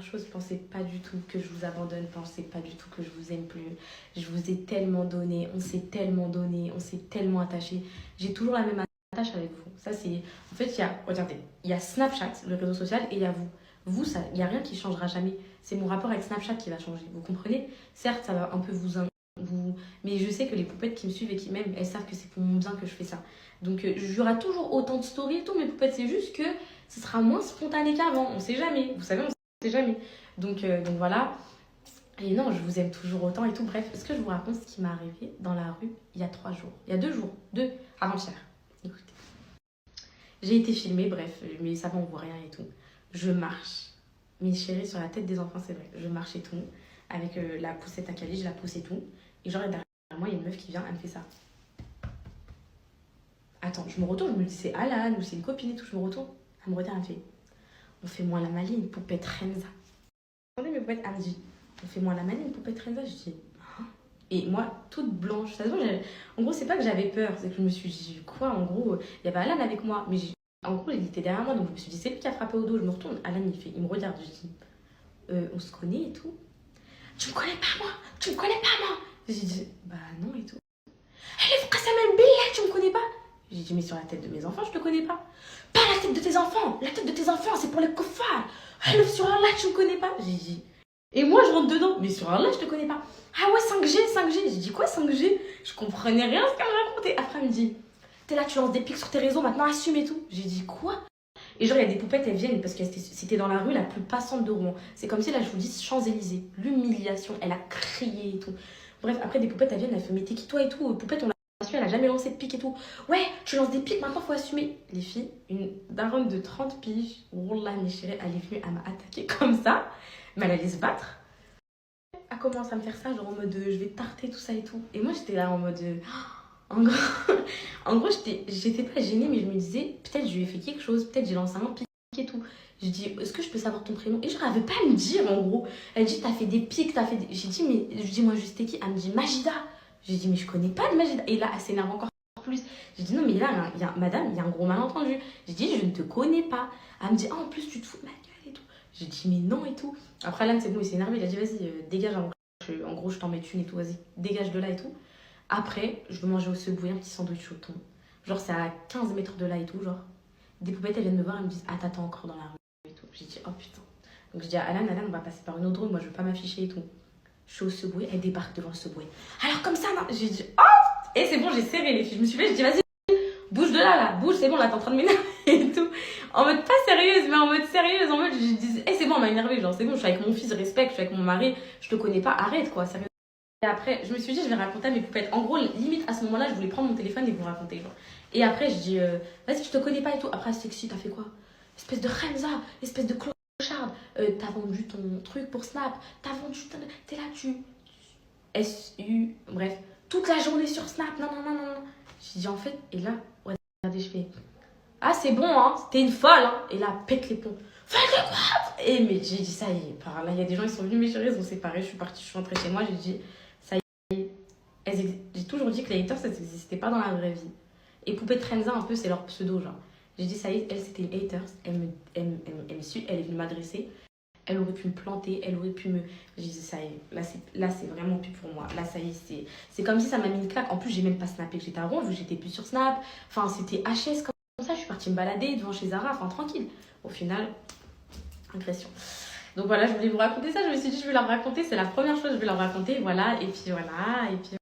chose, pensez pas du tout que je vous abandonne, pensez pas du tout que je vous aime plus. Je vous ai tellement donné, on s'est tellement donné, on s'est tellement attaché. J'ai toujours la même attache avec vous. Ça, c'est. En fait, regardez, il y a Snapchat, le réseau social, et il y a vous. Vous, ça, il n'y a rien qui changera jamais. C'est mon rapport avec Snapchat qui va changer. Vous comprenez? Certes, ça va un peu vous. Mais je sais que les poupettes qui me suivent et qui m'aiment, elles savent que c'est pour mon bien que je fais ça. Donc, il y aura toujours autant de stories et tout, mes poupettes. C'est juste que ce sera moins spontané qu'avant. On sait jamais. Vous savez, on sait jamais. Donc voilà. Et non, je vous aime toujours autant et tout. Bref, est-ce que je vous raconte ce qui m'est arrivé dans la rue il y a 3 jours? Il y a 2 jours. Avant-hier. Écoutez. J'ai été filmée, bref, mais ça va, on voit rien et tout. Je marche. Mes chéris, sur la tête des enfants, c'est vrai. Je marche et tout. Avec la poussette à Cali, je la pousse et tout. Et genre, derrière moi, il y a une meuf qui vient, elle me fait ça. Attends, je me retourne, je me dis c'est Alan ou c'est une copine et tout. Je me retourne. Elle me regarde, elle me fait on fait moins la maline, poupette Renza. Attendez, mes poupettes, elle me dit on fait moins la maline, poupette Renza. Je dis hein. Et moi, toute blanche. Ça se voit, en gros, c'est pas que j'avais peur, c'est que je me suis dit quoi. En gros, il y avait Alan avec moi, mais en gros, il était derrière moi, donc je me suis dit c'est lui qui a frappé au dos. Je me retourne, Alan, il me regarde, je dis on se connaît et tout. Tu me connais pas moi, tu me connais pas moi. J'ai dit bah non et tout. Elle est frère, même billet, tu me connais pas. J'ai dit mais sur la tête de mes enfants, je te connais pas. Pas la tête de tes enfants, la tête de tes enfants, c'est pour les koufars. Elle sur un là, tu me connais pas. J'ai dit. Et moi, je rentre dedans, mais sur un là, je te connais pas. Ah ouais, 5G, 5G. J'ai dit quoi 5G? Je comprenais rien à ce qu'elle me racontait. Après, elle me dit t'es là, tu lances des pics sur tes réseaux, maintenant assume et tout. J'ai dit quoi? Et genre, il y a des poupettes, elles viennent parce que c'était dans la rue la plus passante de Rouen. C'est comme si là, je vous dis Champs-Élysées. L'humiliation, elle a crié et tout. Bref, après, des poupettes, elles viennent, elles font mais t'es qui toi et tout? Poupette, on l'a su, elle a jamais lancé de pique et tout. Ouais, tu lances des piques, maintenant faut assumer. Les filles, une daronne de 30 piges, wallah, mes chéris, elle est venue, elle m'a attaqué comme ça, mais elle allait se battre. Elle commence à me faire ça, genre en mode je vais tarter tout ça et tout. Et moi, j'étais là en mode. En gros, en gros j'étais pas gênée, mais je me disais, peut-être je lui ai fait quelque chose, peut-être j'ai lancé un pic et tout. Je dis, est-ce que je peux savoir ton prénom? Et je n'avais pas à me dire, en gros. Elle dit, t'as fait des pics, t'as fait des. J'ai dit, mais. Je dis, moi, juste qui? Elle me dit, Majida. J'ai dit, mais je connais pas de Majida. Et là, elle s'énerve encore plus. J'ai dit, non, mais là, madame, il y a un gros malentendu. J'ai dit, je ne te connais pas. Elle me dit, ah, en plus, tu te fous de ma gueule et tout. J'ai dit, mais non et tout. Après, là, c'est bon, il s'est énervé. Il a dit, vas-y, dégage. En gros, je t'en mets une et tout, vas-y, dégage de là et tout. Après, je veux manger au Subway un petit sandwich au thon. Genre, c'est à 15 mètres de là et tout, genre. Des poupettes, elles viennent me voir, elles me disent, ah, t'attends encore dans la rue et tout. J'ai dit, oh putain. Donc, je dis à Alan, on va passer par une autre rue, moi, je veux pas m'afficher et tout. Je suis au Subway, elle débarque devant le Subway. Alors, comme ça, non. J'ai dit, oh. Et c'est bon, j'ai serré les filles. Je me suis fait, je dis, vas-y, bouge de là, bouge, c'est bon, là, t'es en train de m'énerver et tout. En mode pas sérieuse, mais en mode sérieuse, en mode, je dis, c'est bon, elle m'a énervé, genre, c'est bon, je suis avec mon fils, respect, je suis avec mon mari, je te connais pas, arrête, quoi, sérieux. Et après, je me suis dit, je vais raconter à mes poupettes. En gros, limite, à ce moment-là, je voulais prendre mon téléphone et vous raconter. Genre. Et après, je dis, vas-y, je te connais pas et tout. Après, sexy, t'as fait quoi? Espèce de Remza, espèce de clochard. T'as vendu ton truc pour Snap. T'as vendu. T'es là, tu. SU. Bref, toute la journée sur Snap. Non, non, non, non. J'ai dit, en fait, et là, ouais, regardez, je fais. Ah, c'est bon, hein. T'es une folle, hein. Et là, pète les plombs. Fais quoi? Et mais j'ai dit, ça y est. Par là, il y a des gens, ils sont venus, mes chéris, ils ont séparé. Je suis partie, je suis rentrée chez moi. J'ai dit, j'ai toujours dit que les haters, ça n'existait pas dans la vraie vie. Et Poupée Trenza, un peu, c'est leur pseudo, genre. J'ai dit, ça y est, elle, c'était une haters. Elle me suit, elle est venue m'adresser. Elle aurait pu me planter, elle aurait pu me. J'ai dit, ça y est, là, c'est vraiment plus pour moi. Là, ça y est, c'est comme si ça m'a mis une claque. En plus, j'ai même pas snappé que j'étais à Rouen, vu que j'étais plus sur Snap. Enfin, c'était HS comme ça. Je suis partie me balader devant chez Zara, enfin, tranquille. Au final, agression. Donc voilà, je voulais vous raconter ça. Je me suis dit, je vais leur raconter. C'est la première chose que je vais leur raconter. Voilà, et puis voilà. Et puis